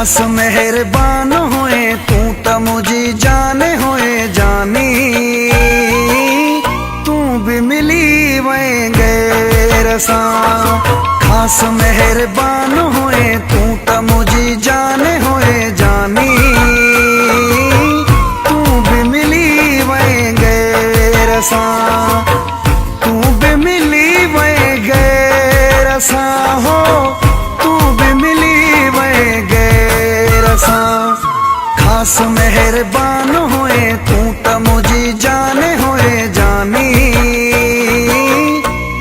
खास मेहरबान होए तू त मुझी जाने होए जानी, तू भी मिली वहीं गैर सा। खास मेहरबान होए तू त मुझी जाने होए जानी, तू भी मिली वहीं गैर सा। तू भी मिली वहीं गैर सा हो, तू भी मिली वहीं गैर सा। खास मेहरबान होए तू त मुझी जाने होए जानी,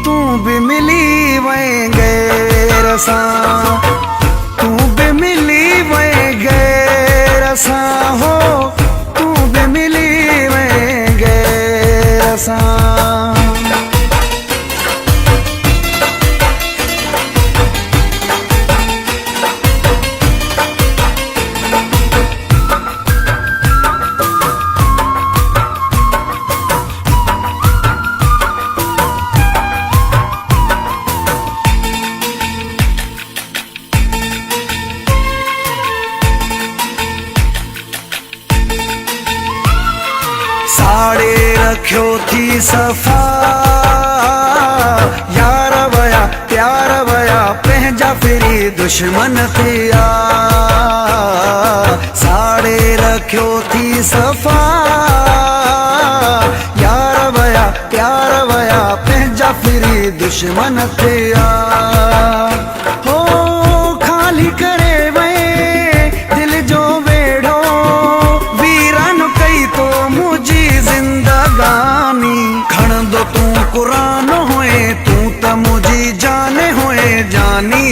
तू भी मिली वहीं गैर सा। तू भी मिली वहीं गैर सा हो, तू भी मिली वहीं गैर सा। साड़े रखियो थी सफा, यार वया प्यार वया पंहिंजा फिरी दुश्मन थिया। साड़े रखियो थी सफा, यार वया प्यार वया पंहिंजा फिरी दुश्मन थिया। हो खाली करे वे दिल जो वेड़ो, वीरान कई तो मुझी जिंदगानी। खणंदो तू कुरान होए तू त मुझी जाने होए जानी,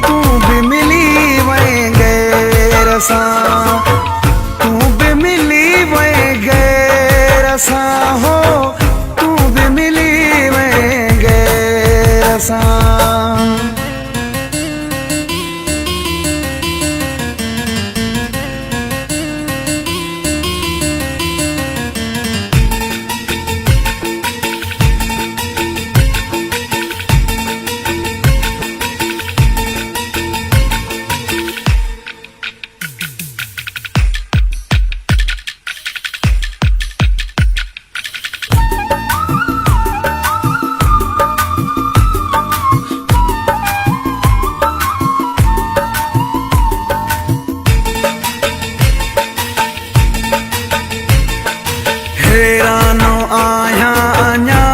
तू भी मिली वहीं गैर सा। तू भी मिली वहीं गैर सा हो, तू भी मिली वहीं गैर सा। हैरानो आया अञा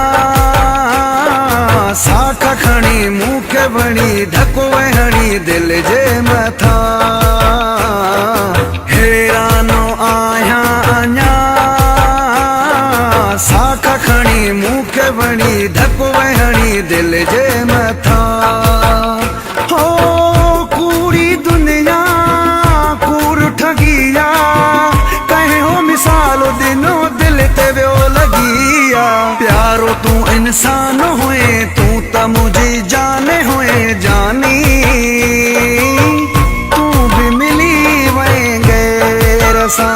साख खणी मूंखे वणी धको हणी दिल जे मथा। हैरानो आया अञा साख खणी मूंखे वणी धको हणी दिल जे मथा। हो कूड़ी दुनिया कूड़ ठगिया, कहीं हो मिसाल दिनो दिल ते व्यो लगिया। प्यारो तू इंसान होए तू त मुझी जाने होए जानी, तू भी मिली वहीं गैर सा।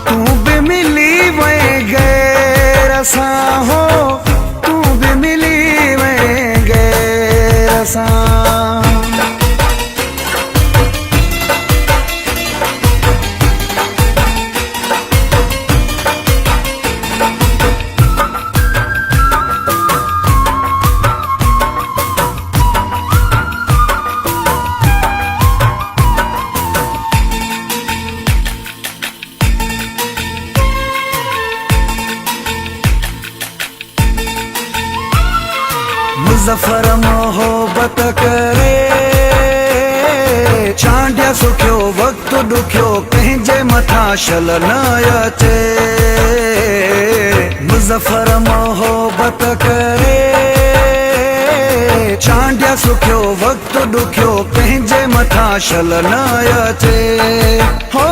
तू भी मिली वहीं गैर सा हो, तू भी मिली वहीं गैर सा। मुज़फ़्फ़र मोहब्बत करे, चांडिया सुखियो वक्त दुखियो कंहिंजे मथा शल न अचे। मुज़फ़्फ़र मोहब्बत करे, चांडिया सुखियो वक्त दुखियो कंहिंजे मथा शल न अचे। हो